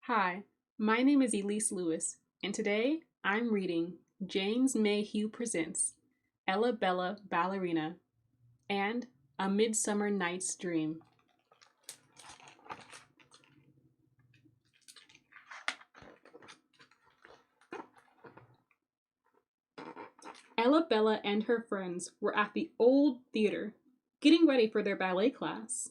Hi, my name is Elyse Lewis, and today I'm reading James Mayhew Presents Ella Bella Ballerina and A Midsummer Night's Dream. Ella Bella and her friends were at the old theater, getting ready for their ballet class.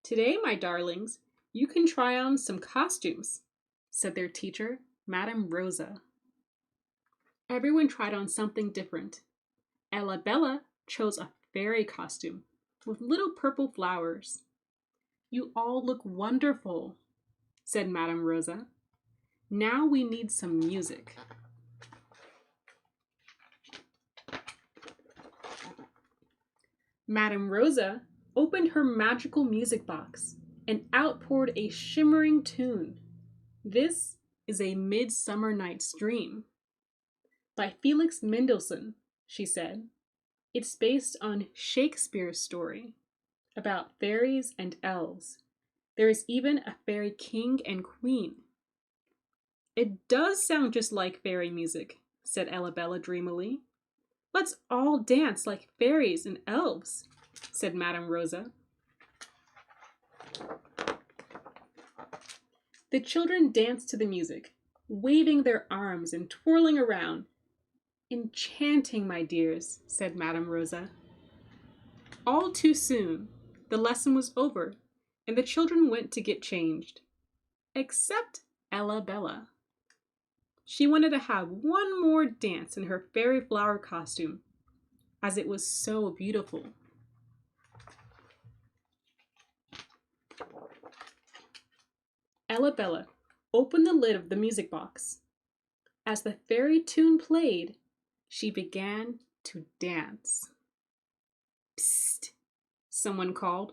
Today, my darlings, you can try on some costumes, said their teacher, Madame Rosa. Everyone tried on something different. Ella Bella chose a fairy costume with little purple flowers. You all look wonderful, said Madame Rosa. Now we need some music. Madame Rosa opened her magical music box and outpoured a shimmering tune. This is A Midsummer Night's Dream by Felix Mendelssohn, she said. It's based on Shakespeare's story about fairies and elves. There is even a fairy king and queen. It does sound just like fairy music, said Ella Bella dreamily. Let's all dance like fairies and elves, said Madame Rosa. The children danced to the music, waving their arms and twirling around. Enchanting, my dears, said Madame Rosa. All too soon, the lesson was over, and the children went to get changed. Except Ella Bella. She wanted to have one more dance in her fairy flower costume, as it was so beautiful. Ella Bella opened the lid of the music box. As the fairy tune played, she began to dance. Psst, someone called.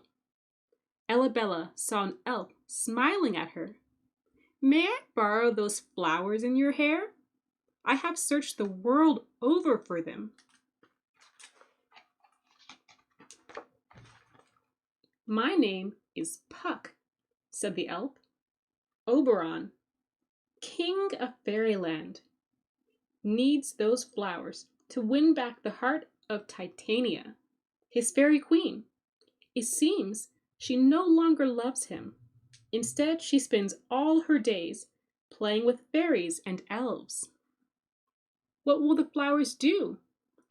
Ella Bella saw an elf smiling at her. May I borrow those flowers in your hair? I have searched the world over for them. My name is Puck, said the elf. Oberon, king of fairyland, needs those flowers to win back the heart of Titania, his fairy queen. It seems she no longer loves him. Instead, she spends all her days playing with fairies and elves. What will the flowers do?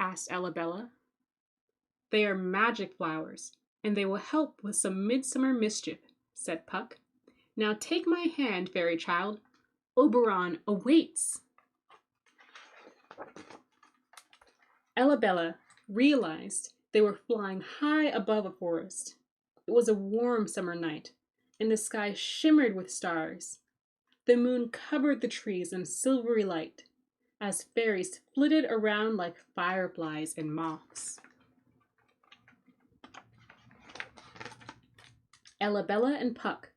Asked Ella Bella. They are magic flowers, and they will help with some midsummer mischief, said Puck. Now take my hand, fairy child. Oberon awaits. Ella Bella realized they were flying high above a forest. It was a warm summer night, and the sky shimmered with stars. The moon covered the trees in silvery light, as fairies flitted around like fireflies and moths. Ella Bella and Puck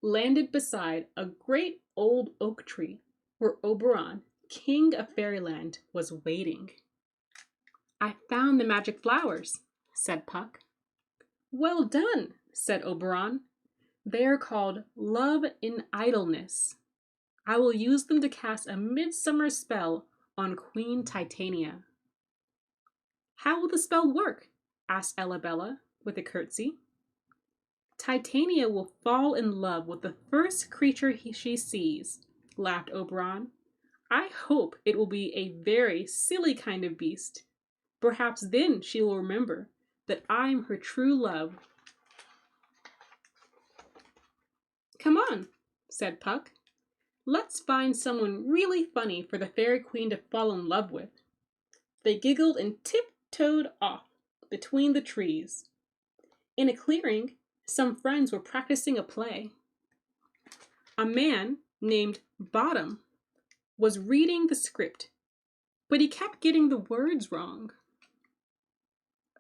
landed beside a great old oak tree where Oberon, king of fairyland, was waiting. I found the magic flowers, said Puck. Well done, said Oberon. They are called Love in Idleness. I will use them to cast a midsummer spell on Queen Titania. How will the spell work? Asked Ella Bella with a curtsy. Titania will fall in love with the first creature she sees, laughed Oberon. I hope it will be a very silly kind of beast. Perhaps then she will remember that I'm her true love. Come on, said Puck. Let's find someone really funny for the fairy queen to fall in love with. They giggled and tiptoed off between the trees. In a clearing, some friends were practicing a play. A man named Bottom was reading the script, but he kept getting the words wrong.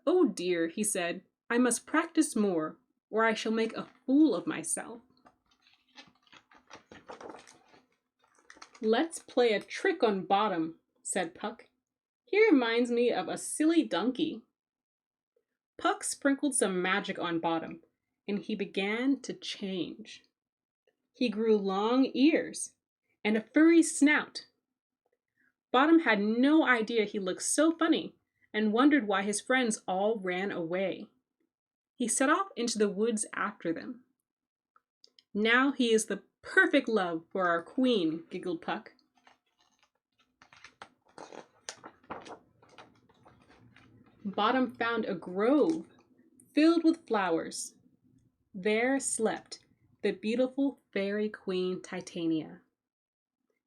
Oh dear, he said, I must practice more, or I shall make a fool of myself. Let's play a trick on Bottom, said Puck. He reminds me of a silly donkey. Puck sprinkled some magic on Bottom, and he began to change. He grew long ears and a furry snout. Bottom had no idea he looked so funny and wondered why his friends all ran away. He set off into the woods after them. Now he is the perfect love for our queen, giggled Puck. Bottom found a grove filled with flowers. There slept the beautiful fairy queen Titania.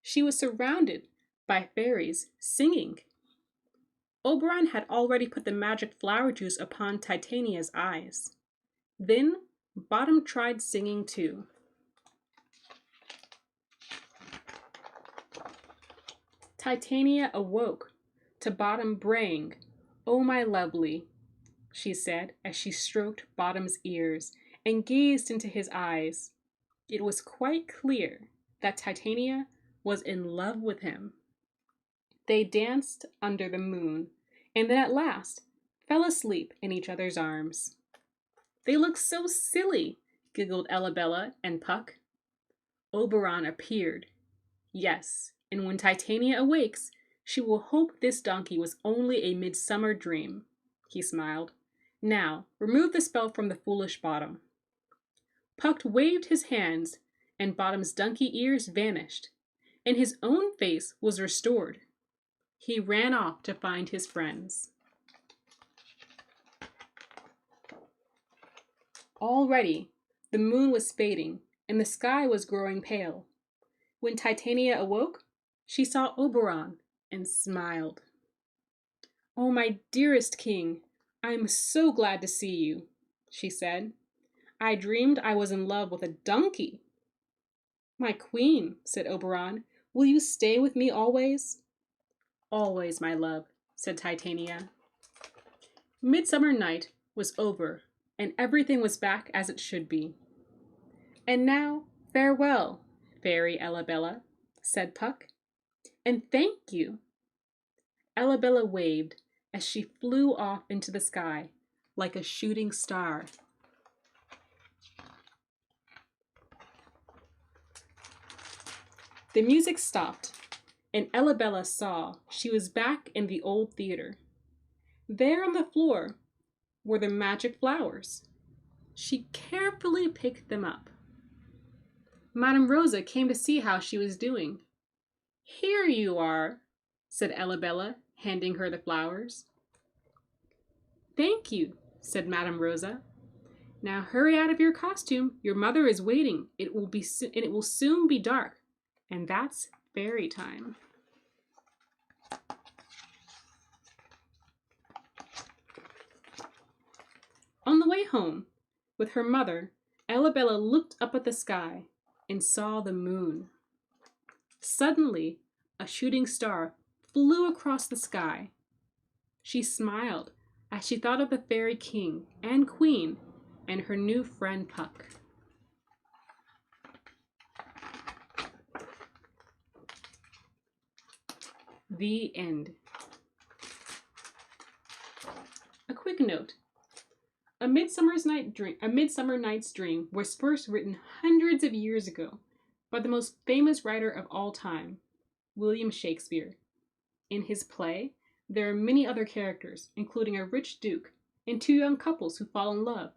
She was surrounded by fairies singing. Oberon had already put the magic flower juice upon Titania's eyes. Then Bottom tried singing too. Titania awoke to Bottom braying, "Oh, my lovely," she said as she stroked Bottom's ears and gazed into his eyes. It was quite clear that Titania was in love with him. They danced under the moon, and then at last fell asleep in each other's arms. "They look so silly," giggled Elabella and Puck. Oberon appeared. "Yes, and when Titania awakes, she will hope this donkey was only a midsummer dream," he smiled. "Now, remove the spell from the foolish Bottom." Puck waved his hands, and Bottom's donkey ears vanished, and his own face was restored. He ran off to find his friends. Already, the moon was fading, and the sky was growing pale. When Titania awoke, she saw Oberon and smiled. "Oh, my dearest king, I am so glad to see you," she said. "I dreamed I was in love with a donkey." "My queen," said Oberon, "will you stay with me always?" "Always, my love," said Titania. Midsummer night was over, and everything was back as it should be. "And now, farewell, Fairy Elabella," said Puck. "And thank you." Elabella waved as she flew off into the sky like a shooting star. The music stopped, and Elabella saw she was back in the old theater. There on the floor were the magic flowers. She carefully picked them up. Madame Rosa came to see how she was doing. "Here you are," said Elabella, handing her the flowers. "Thank you," said Madame Rosa. "Now hurry out of your costume. Your mother is waiting. It will soon be dark, and that's fairy time." On the way home, with her mother, Elabella looked up at the sky and saw the moon. Suddenly, a shooting star flew across the sky. She smiled as she thought of the fairy king and queen and her new friend Puck. The end. A quick note. A Midsummer Night's Dream was first written hundreds of years ago by the most famous writer of all time, William Shakespeare. In his play, there are many other characters, including a rich duke and two young couples who fall in love.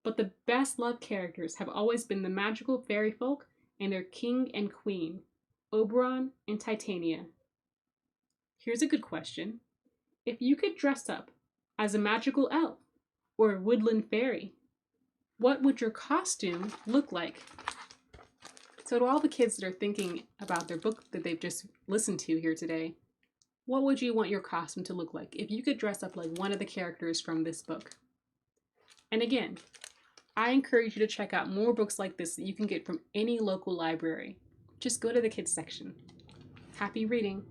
But the best loved characters have always been the magical fairy folk and their king and queen, Oberon and Titania. Here's a good question. If you could dress up as a magical elf or a woodland fairy, what would your costume look like? So to all the kids that are thinking about their book that they've just listened to here today, what would you want your costume to look like if you could dress up like one of the characters from this book? And again, I encourage you to check out more books like this that you can get from any local library. Just go to the kids section. Happy reading!